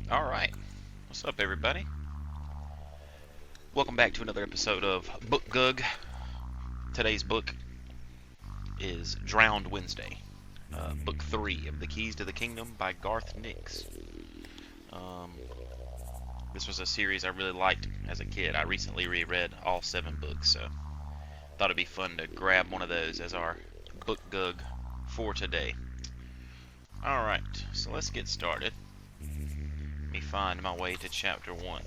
Alright, what's up everybody? Welcome back to another episode of BookGUG. Today's book is Drowned Wednesday, book 3 of The Keys to the Kingdom by Garth Nix. This was a series I really liked as a kid. I recently reread all 7 books, so thought it'd be fun to grab one of those as our BookGUG for today. Alright, so let's get started. Let me find my way to chapter 1.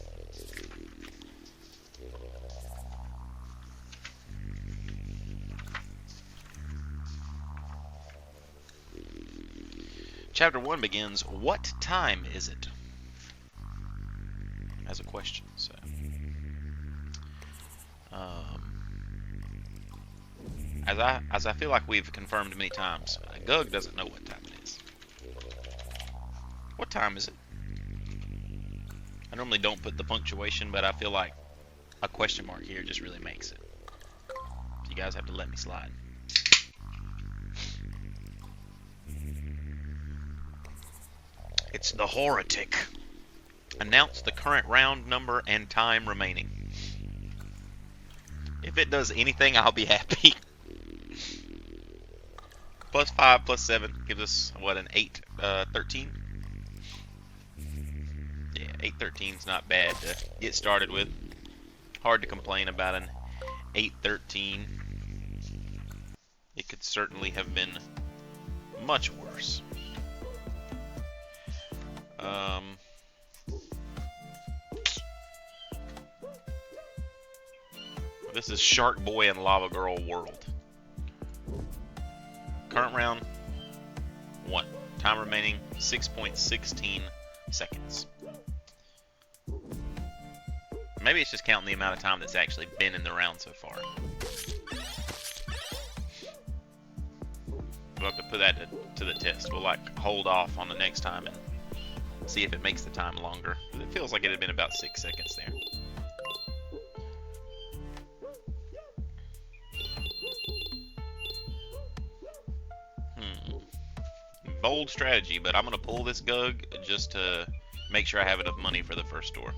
Chapter 1 begins, "What time is it?" as a question. So, as I feel like we've confirmed many times, GUG doesn't know what time it is. What time is it? I normally don't put the punctuation, but I feel like a question mark here just really makes it. You guys have to let me slide. It's the Heretic. Announce the current round number and time remaining. If it does anything, I'll be happy. Plus 5 plus 7 gives us, what, an 8, 13? Yeah, 813 is not bad to get started with. Hard to complain about an 813. It could certainly have been much worse. This is Shark Boy and Lava Girl World. Current round 1. Time remaining 6.16 seconds. Maybe it's just counting the amount of time that's actually been in the round so far. We'll have to put that to the test. We'll hold off on the next time and see if it makes the time longer. But it feels like it had been about 6 seconds there. Bold strategy, but I'm going to pull this GUG just to make sure I have enough money for the first store.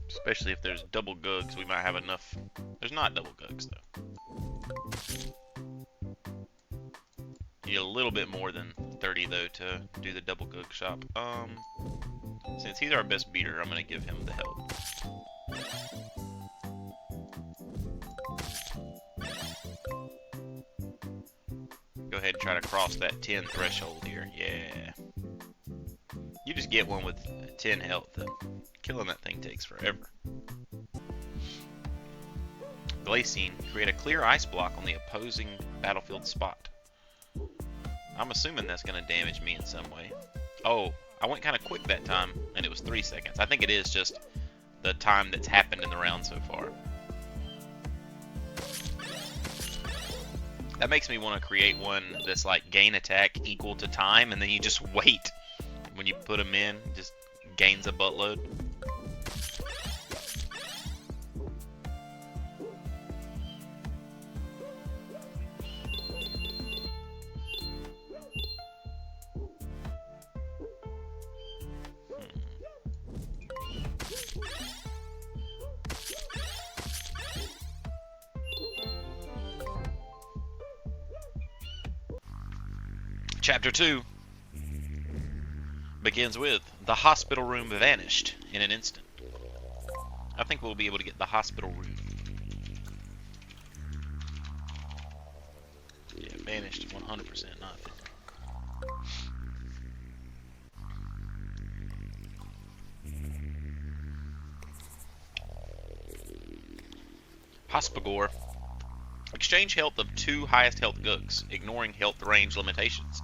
Especially if there's double GUGs, we might have enough. There's not double GUGs though. Need a little bit more than 30 though to do the double GUG shop. Since he's our best beater, I'm gonna give him the help. Go ahead and try to cross that 10 threshold here. Yeah. You just get one with 10 health. Killing that thing takes forever. Glacine. Create a clear ice block on the opposing battlefield spot. I'm assuming that's going to damage me in some way. Oh, I went kind of quick that time, and it was 3 seconds. I think it is just the time that's happened in the round so far. That makes me want to create one that's like gain attack equal to time, and then you just wait. When you put them in, it just gains a buttload. Chapter 2 begins with the hospital room vanished in an instant. I think we'll be able to get the hospital room. Yeah, vanished 100%, not 50. Hospigore. Exchange health of 2 highest health GUGs, ignoring health range limitations.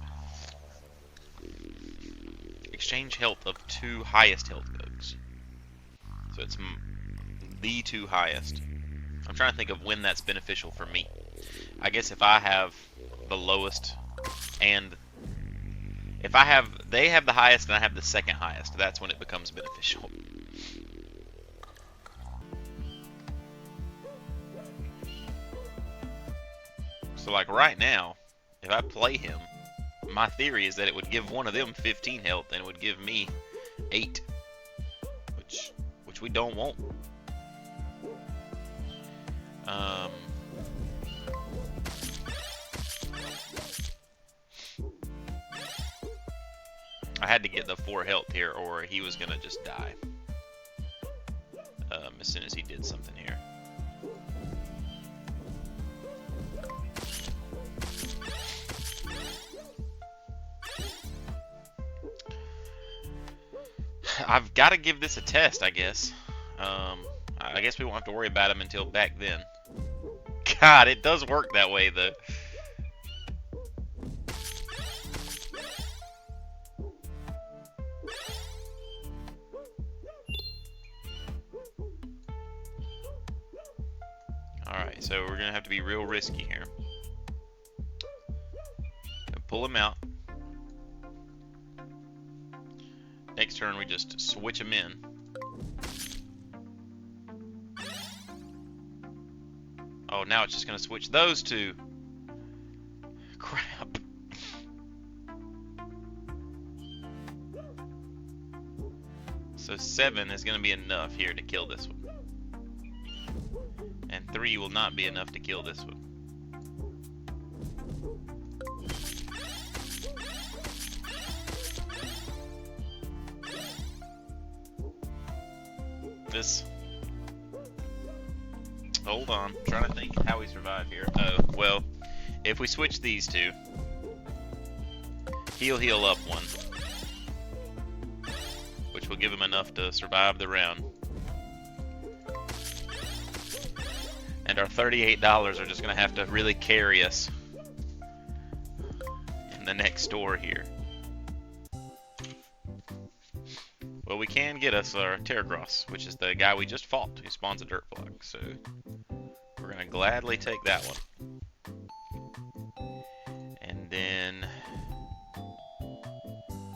Exchange health of 2 highest health GUGs. So it's the 2 highest. I'm trying to think of when that's beneficial for me. I guess if I have the lowest and if they have the highest and I have the second highest, that's when it becomes beneficial. So like right now, if I play him, my theory is that it would give one of them 15 health and it would give me 8, which we don't want. I had to get the 4 health here, or he was gonna just die as soon as he did something here. I've got to give this a test, I guess. I guess we won't have to worry about him until back then. God, it does work that way, though. Alright, so we're going to have to be real risky here. Pull him out. Next turn, we just switch him in. Oh, now it's just going to switch those two. Crap. So 7 is going to be enough here to kill this one. And 3 will not be enough to kill this one. This. Hold on. I'm trying to think how we survive here. Oh, well, if we switch these two, he'll heal up 1, which will give him enough to survive the round. And our $38 are just going to have to really carry us in the next store here. Well, we can get us our Terragros, which is the guy we just fought, who spawns a dirt block. So we're going to gladly take that one. And then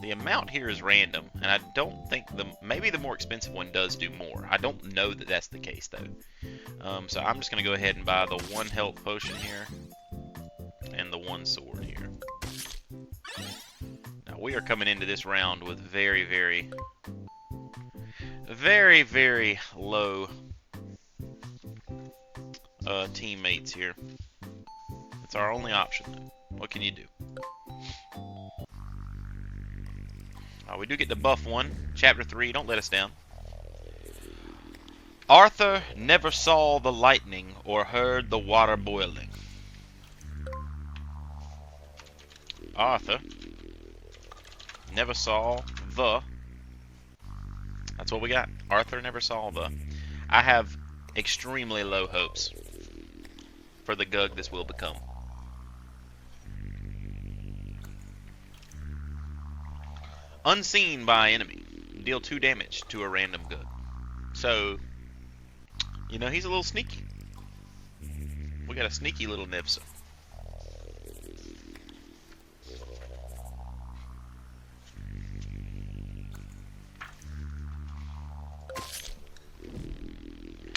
the amount here is random, and I don't think maybe the more expensive one does do more. I don't know that that's the case though. So I'm just going to go ahead and buy the 1 health potion here and the 1 sword here. Now we are coming into this round with very, very low teammates here. It's our only option though. What can you do? We do get to buff 1. Chapter 3, don't let us down. Arthur never saw the lightning or heard the water boiling. Arthur never saw the... That's what we got. Arthur never saw the... I have extremely low hopes for the GUG this will become. Unseen by enemy. Deal 2 damage to a random GUG. So, you know, he's a little sneaky. We got a sneaky little Nipsa.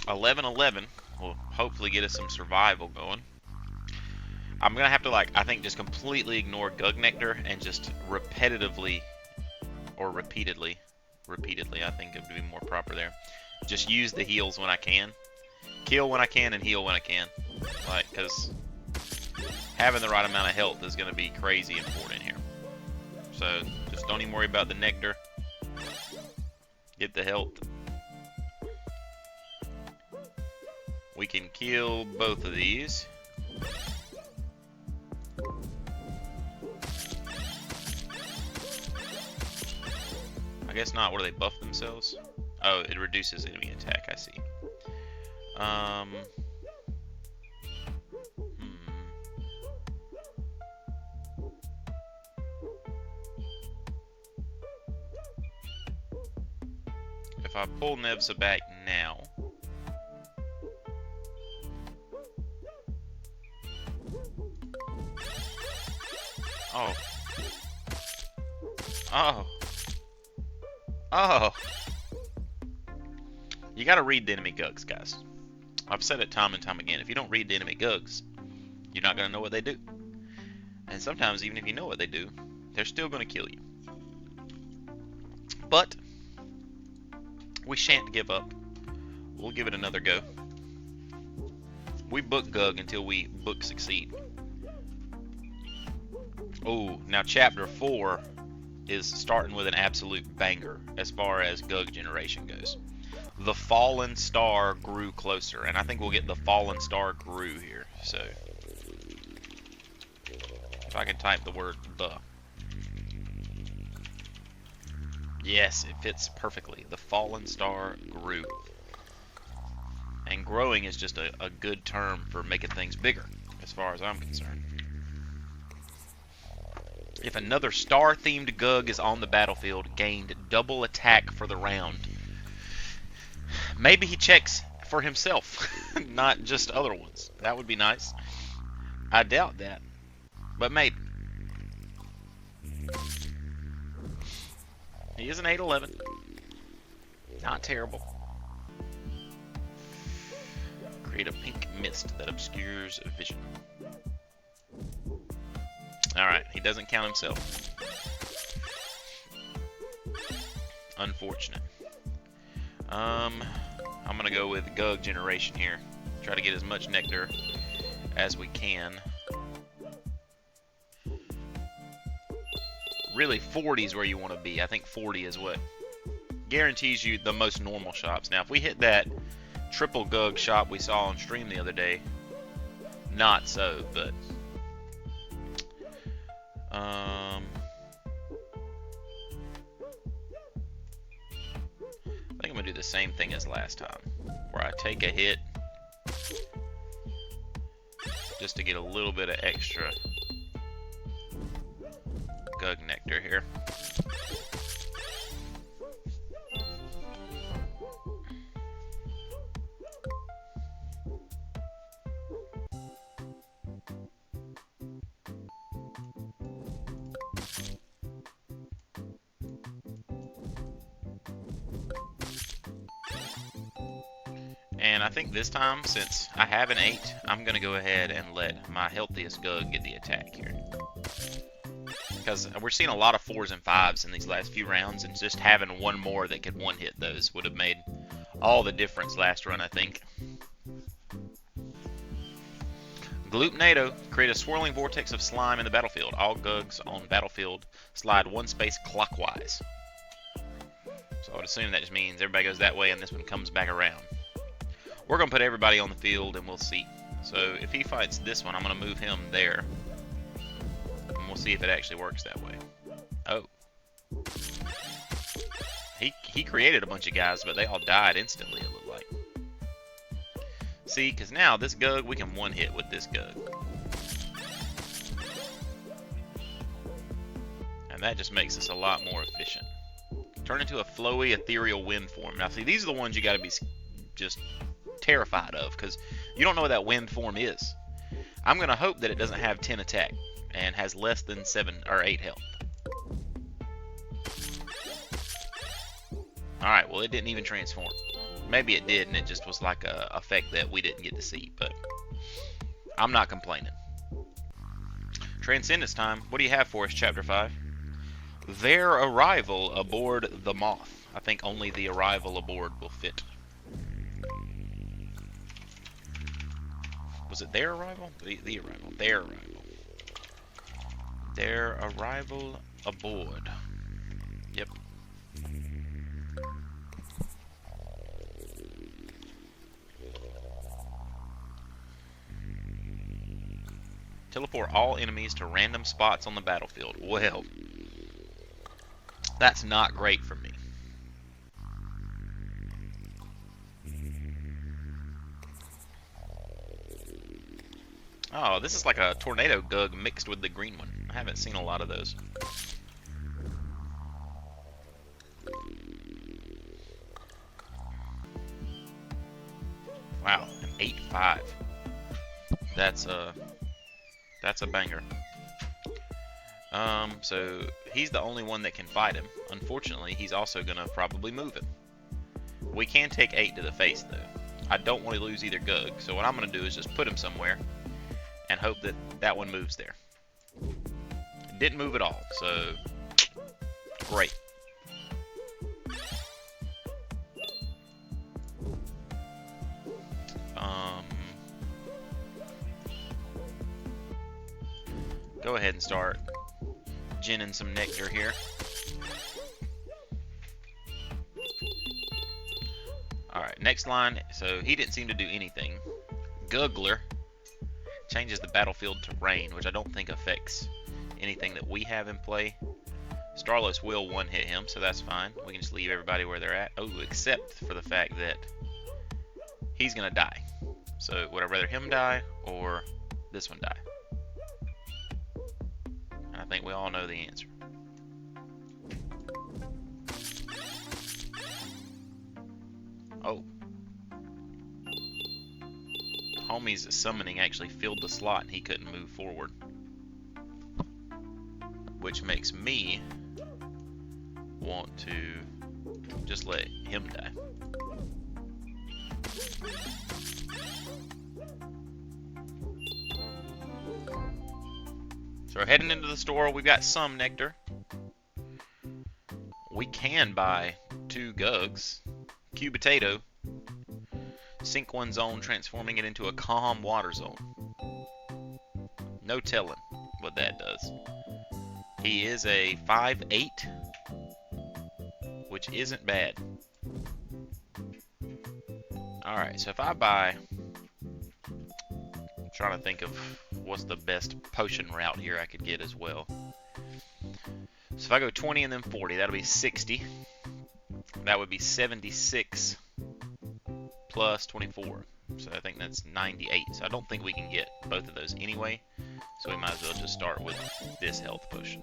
$11-11 will hopefully get us some survival going. I'm gonna have to, like, I think just completely ignore GUG Nectar and just repetitively, or repeatedly, I think it would be more proper there. Just use the heals when I can. Kill when I can and heal when I can. Like, because having the right amount of health is going to be crazy important here. So, just don't even worry about the nectar. Get the health. We can kill both of these. I guess not. What do they buff themselves? Oh, it reduces enemy attack. I see. If I pull Nebza back now, Oh. You gotta read the enemy GUGs, guys. I've said it time and time again. If you don't read the enemy GUGs, You're not going to know what they do. And sometimes, even if you know what they do, they're still going to kill you. But we shan't give up. We'll give it another go. We book GUG until we book succeed. Oh, now chapter 4 is starting with an absolute banger as far as GUG generation goes. The fallen star grew closer, and I think we'll get the fallen star grew here. So if I can type the word the. Yes, it fits perfectly. The fallen star grew. And growing is just a good term for making things bigger, as far as I'm concerned. If another star-themed GUG is on the battlefield, gained double attack for the round. Maybe he checks for himself, not just other ones. That would be nice. I doubt that, but maybe. He is an 811. Not terrible. Create a pink mist that obscures vision. Alright, he doesn't count himself. Unfortunate. I'm gonna go with GUG generation here. Try to get as much nectar as we can. Really, 40 is where you want to be. I think 40 is what guarantees you the most normal shops. Now, if we hit that triple GUG shop we saw on stream the other day, not so, but I think I'm gonna do the same thing as last time, where I take a hit just to get a little bit of extra GUG nectar here. And I think this time, since I have an 8, I'm going to go ahead and let my healthiest GUG get the attack here. Because we're seeing a lot of 4s and 5s in these last few rounds, and just having one more that could one-hit those would have made all the difference last run, I think. Gloopnado. Create a swirling vortex of slime in the battlefield. All GUGs on battlefield slide one space clockwise. So I would assume that just means everybody goes that way and this one comes back around. We're going to put everybody on the field and we'll see. So if he fights this one, I'm going to move him there. And we'll see if it actually works that way. Oh. He created a bunch of guys, but they all died instantly, it looked like. See, because now this GUG, we can one-hit with this GUG. And that just makes us a lot more efficient. Turn into a flowy, ethereal wind form. Now, see, these are the ones you got to be just terrified of, because you don't know what that wind form is. I'm going to hope that it doesn't have 10 attack and has less than 7 or 8 health. Alright, well, it didn't even transform. Maybe it did, and it just was like a effect that we didn't get to see, but I'm not complaining. Transcendence time. What do you have for us, Chapter 5? Their arrival aboard the Moth. I think only the arrival aboard will fit. Was it their arrival? The arrival. Their arrival. Their arrival aboard. Yep. Teleport all enemies to random spots on the battlefield. Well, that's not great for me. Oh, this is like a tornado GUG mixed with the green one. I haven't seen a lot of those. Wow, an 8-5. That's a banger. So he's the only one that can fight him. Unfortunately, he's also gonna probably move him. We can take 8 to the face though. I don't want to lose either GUG, so what I'm gonna do is just put him somewhere and hope that that one moves there. It didn't move at all, so great. Go ahead and start ginning some nectar here. Alright, next line. So he didn't seem to do anything. Guggler changes the battlefield terrain, which I don't think affects anything that we have in play. Starlos will one-hit him, so that's fine. We can just leave everybody where they're at. Oh, except for the fact that he's going to die. So would I rather him die or this one die? And I think we all know the answer. Oh. Homie's summoning actually filled the slot and he couldn't move forward. Which makes me want to just let him die. So we're heading into the store. We've got some nectar. We can buy 2 GUGs. Q potato. Sink one zone, transforming it into a calm water zone. No telling what that does. He is a 5'8", which isn't bad. Alright, so if I buy... I'm trying to think of what's the best potion route here I could get as well. So if I go 20 and then 40, that'll be 60. That would be 76 plus 24. So I think that's 98. So I don't think we can get both of those anyway. So we might as well just start with this health potion.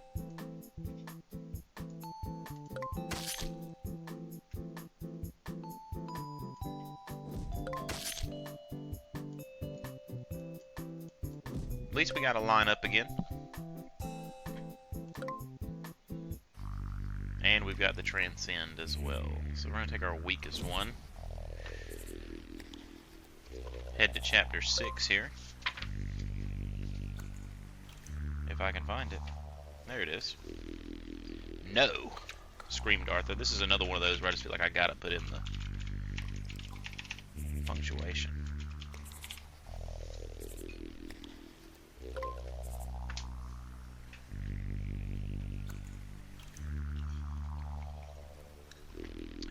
At least we got to line up again. And we've got the Transcend as well. So we're going to take our weakest one. Head to chapter 6 here. If I can find it. There it is. No! Screamed Arthur. This is another one of those where I just feel like I gotta put in the punctuation.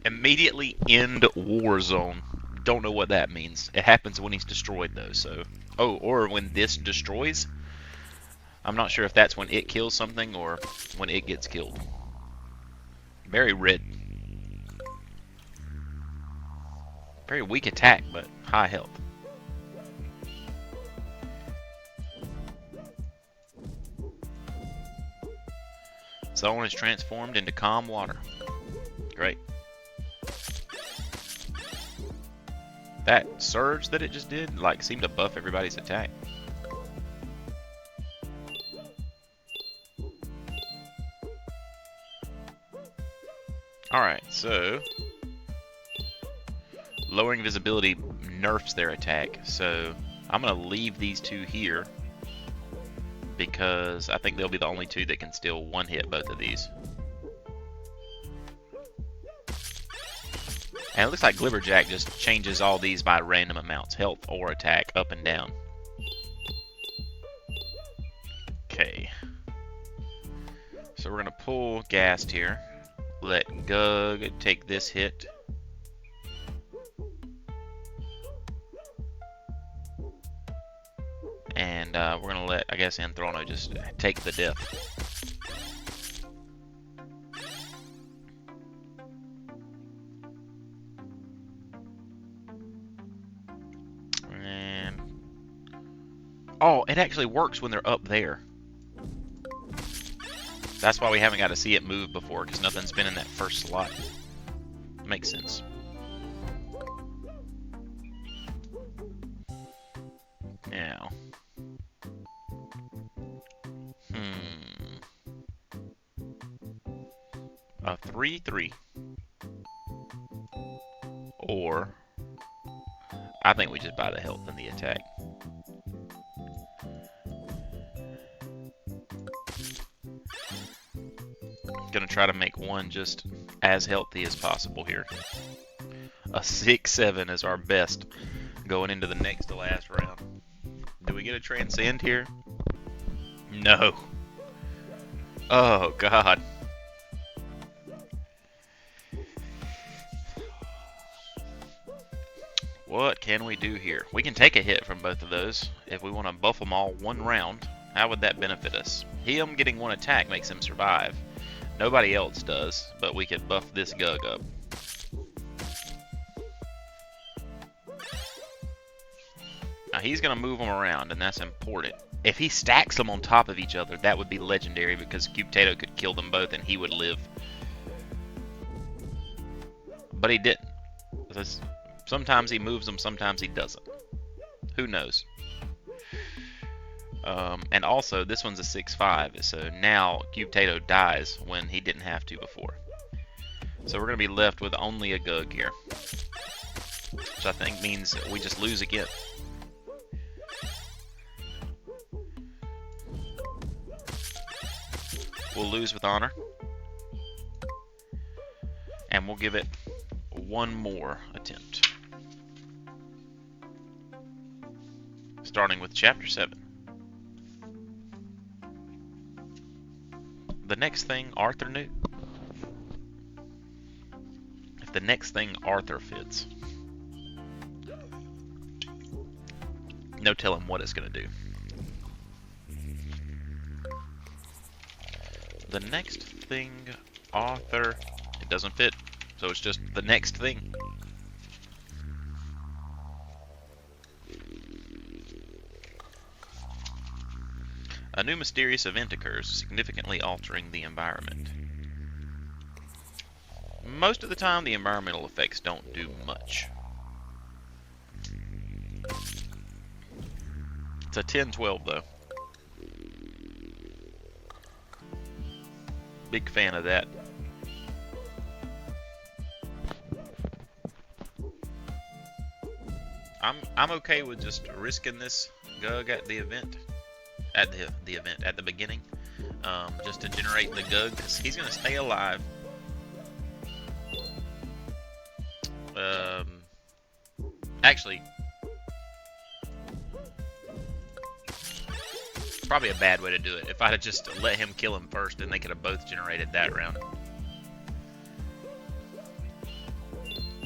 Immediately end war zone. Don't know what that means. It happens when he's destroyed though, so... Oh, or when this destroys? I'm not sure if that's when it kills something or when it gets killed. Very red. Very weak attack, but high health. Zone is transformed into calm water. Great. That surge that it just did, like, seemed to buff everybody's attack. Alright, so... lowering visibility nerfs their attack, so I'm going to leave these 2 here because I think they'll be the only 2 that can still one-hit both of these. And it looks like Glibberjack just changes all these by random amounts, health or attack, up and down. Okay. So we're going to pull Gast here. Let GUG take this hit. And we're going to let, I guess, Anthrono just take the death. And... oh, it actually works when they're up there. That's why we haven't got to see it move before, because nothing's been in that first slot. Makes sense. Now. A 3/3. Or, I think we just buy the health and the attack. Gonna try to make one just as healthy as possible here. A 6-7 is our best going into the next to last round. Do we get a transcend here? No. Oh, God. What can we do here? We can take a hit from both of those. If we want to buff them all one round, how would that benefit us? Him getting one attack makes him survive. Nobody else does, but we could buff this GUG up. Now he's going to move them around, and that's important. If he stacks them on top of each other, that would be legendary because Cubetato could kill them both and he would live. But he didn't. Sometimes he moves them, sometimes he doesn't. Who knows? And also, this one's a 6-5, so now Cubetato dies when he didn't have to before. So we're going to be left with only a GUG here. Which I think means we just lose again. We'll lose with honor. And we'll give it one more attempt. Starting with Chapter 7. The next thing Arthur knew. If the next thing Arthur fits, no telling what it's going to do. The next thing Arthur, it doesn't fit, so it's just the next thing. A new mysterious event occurs, significantly altering the environment. Most of the time, the environmental effects don't do much. It's a 10-12 though. Big fan of that. I'm okay with just risking this GUG at the event. At the beginning, just to generate the GUG, because he's going to stay alive. Actually, probably a bad way to do it. If I'd have just let him kill him first, then they could have both generated that round.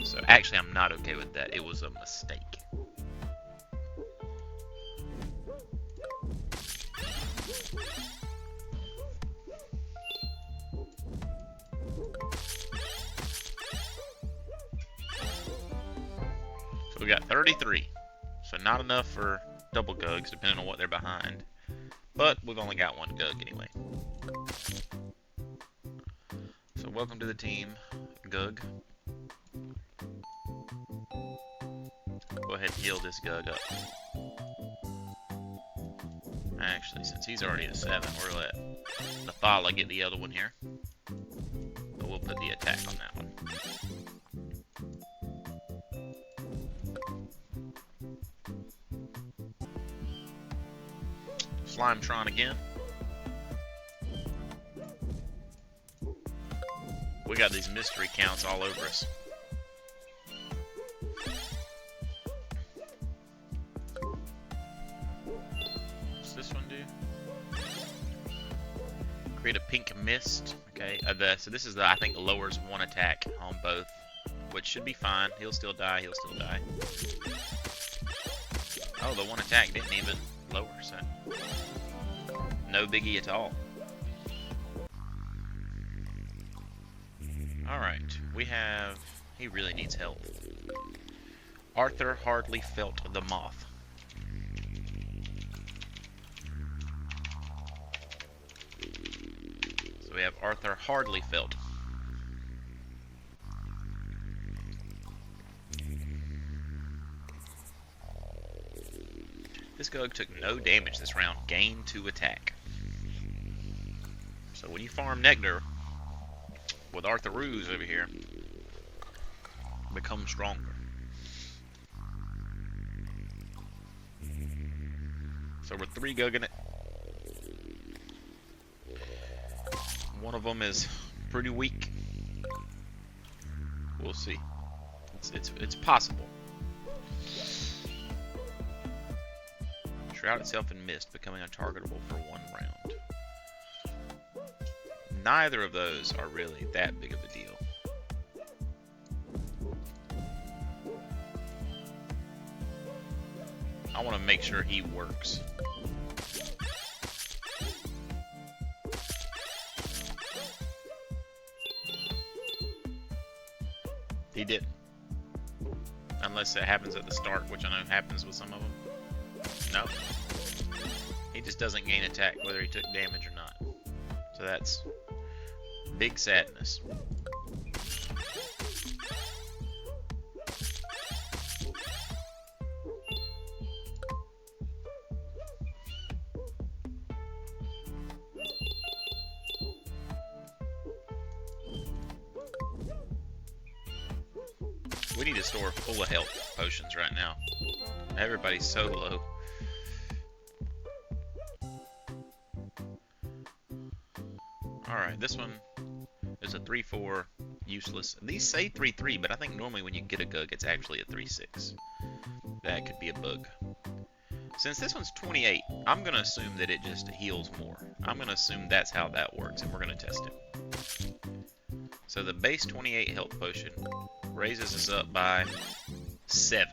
So actually, I'm not okay with that. It was a mistake. So we got 33, so not enough for double GUGs, depending on what they're behind. But we've only got one GUG anyway. So welcome to the team, GUG. Go ahead and heal this GUG up. Actually, since he's already at 7, we're gonna let Nathala get the other one here. But we'll put the attack on that one. Slimetron again. We got these mystery counts all over us. What's this one do? Create a pink mist. Okay, so this is the, I think, lowers one attack on both, which should be fine. He'll still die. He'll still die. Oh, the one attack didn't even lower, so no biggie at all. Alright, we have... He really needs help. Arthur hardly felt the moth. So we have Arthur hardly felt. This GUG took no damage this round, gained 2 attack. So when you farm Nectar with Arthur Ruse over here, become stronger. So we're 3 GUGing it. One of them is pretty weak. We'll see. It's possible. Shroud itself in mist, becoming untargetable for 1 round. Neither of those are really that big of a deal. I want to make sure he works. He didn't. Unless it happens at the start, which I know happens with some of them. No. He just doesn't gain attack whether he took damage or not. So that's big sadness. We need a store full of health potions right now. Everybody's so low. Alright, this one is a 3-4 useless. These say 3-3, but I think normally when you get a GUG, it's actually a 3-6. That could be a bug. Since this one's 28, I'm going to assume that it just heals more. I'm going to assume that's how that works, and we're going to test it. So the base 28 health potion raises us up by 7.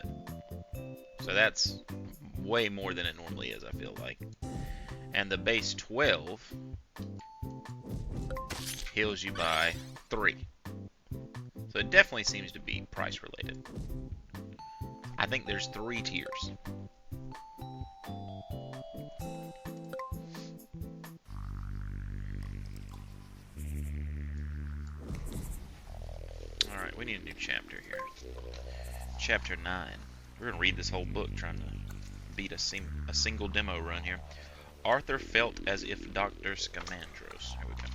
So that's way more than it normally is, I feel like. And the base 12 heals you by 3. So it definitely seems to be price related. I think there's 3 tiers. Alright, we need a new chapter here. Chapter 9. We're going to read this whole book, trying to beat a single demo run here. Arthur felt as if Dr. Scamandros. Here we go.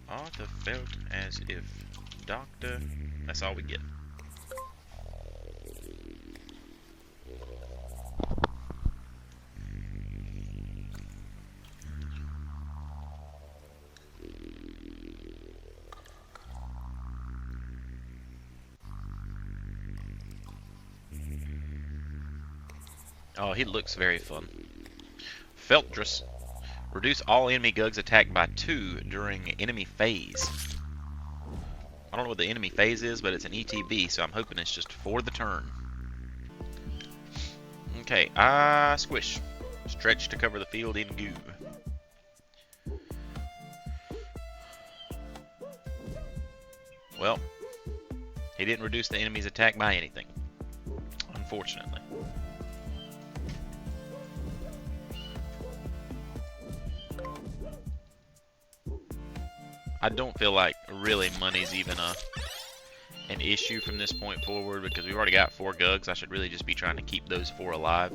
Arthur felt as if Dr. That's all we get. Oh, he looks very fun. Feltress. Reduce all enemy GUGs attack by 2 during enemy phase. I don't know what the enemy phase is, but it's an ETB, so I'm hoping it's just for the turn. Okay, squish. Stretch to cover the field in goo. Well, he didn't reduce the enemy's attack by anything, unfortunately. I don't feel like really money's even an issue from this point forward because we've already got 4 GUGs. I should really just be trying to keep those 4 alive.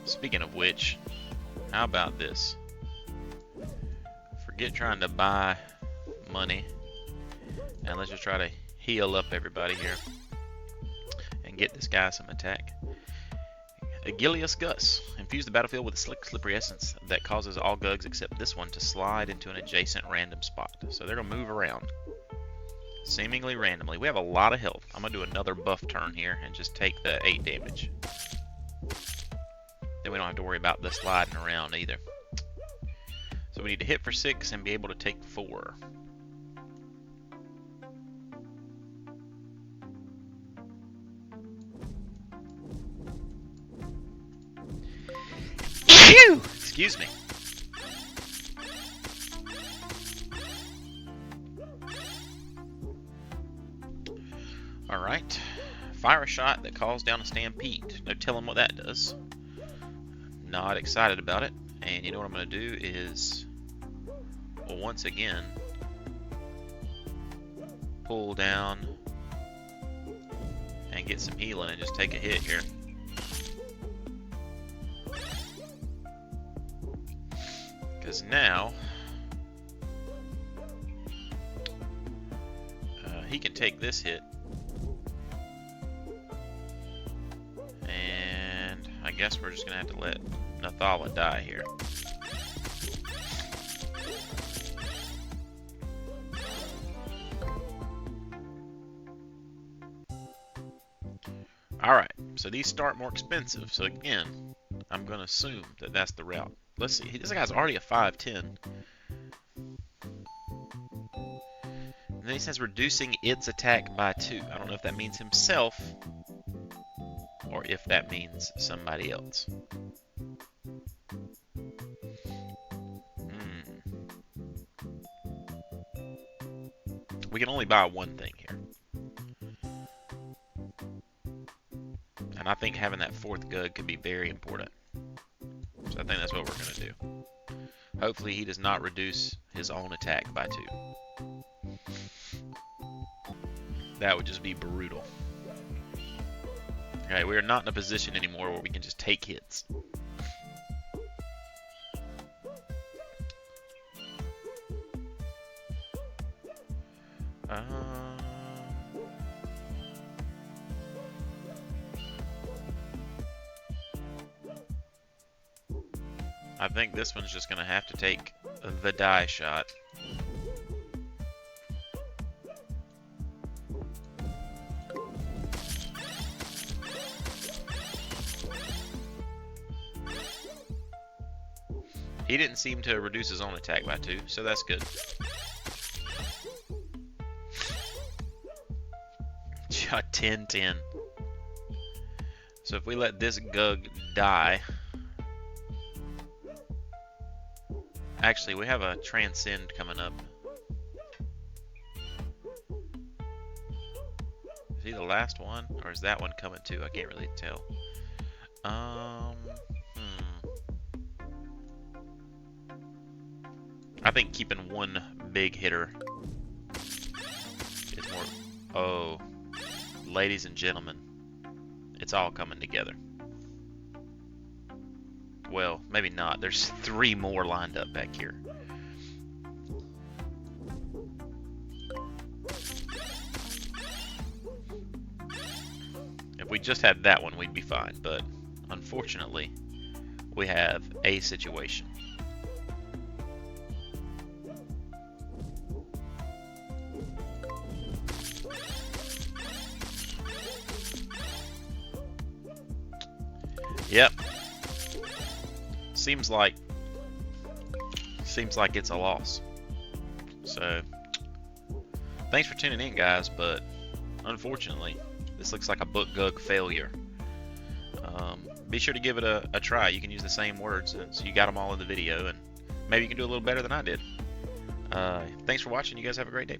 Speaking of which, how about this? Forget trying to buy money and let's just try to heal up everybody here and get this guy some attack. Aegilius Gus. Infuse the battlefield with a slick, slippery essence that causes all GUGs except this one to slide into an adjacent random spot. So they're going to move around, seemingly randomly. We have a lot of health. I'm going to do another buff turn here and just take the 8 damage. Then we don't have to worry about the sliding around either. So we need to hit for 6 and be able to take 4. Excuse me. Alright. Fire a shot that calls down a stampede. No telling what that does. Not excited about it. And you know what I'm going to do is, well, once again, pull down and get some healing and just take a hit here. Because now he can take this hit, and I guess we're just gonna have to let Nathala die here. So these start more expensive. So again, I'm going to assume that that's the route. Let's see. This guy's already a 5/10. And then he says reducing its attack by 2. I don't know if that means himself or if that means somebody else. We can only buy one thing here. And I think having that 4th GUG could be very important. So I think that's what we're going to do. Hopefully he does not reduce his own attack by 2. That would just be brutal. Alright, we are not in a position anymore where we can just take hits. I think this one's just going to have to take the die shot. He didn't seem to reduce his own attack by 2, so that's good. 10-10. So if we let this GUG die... Actually, we have a Transcend coming up. Is he the last one? Or is that one coming too? I can't really tell. I think keeping one big hitter is more... Oh, ladies and gentlemen, it's all coming together. Well, maybe not. There's 3 more lined up back here. If we just had that one, we'd be fine. But unfortunately, we have a situation. Yep. Seems like it's a loss. So thanks for tuning in, guys, but unfortunately this looks like a BookGUG failure. Be sure to give it a try. You can use the same words, so you got them all in the video, and maybe you can do a little better than I did. Thanks for watching. You guys have a great day.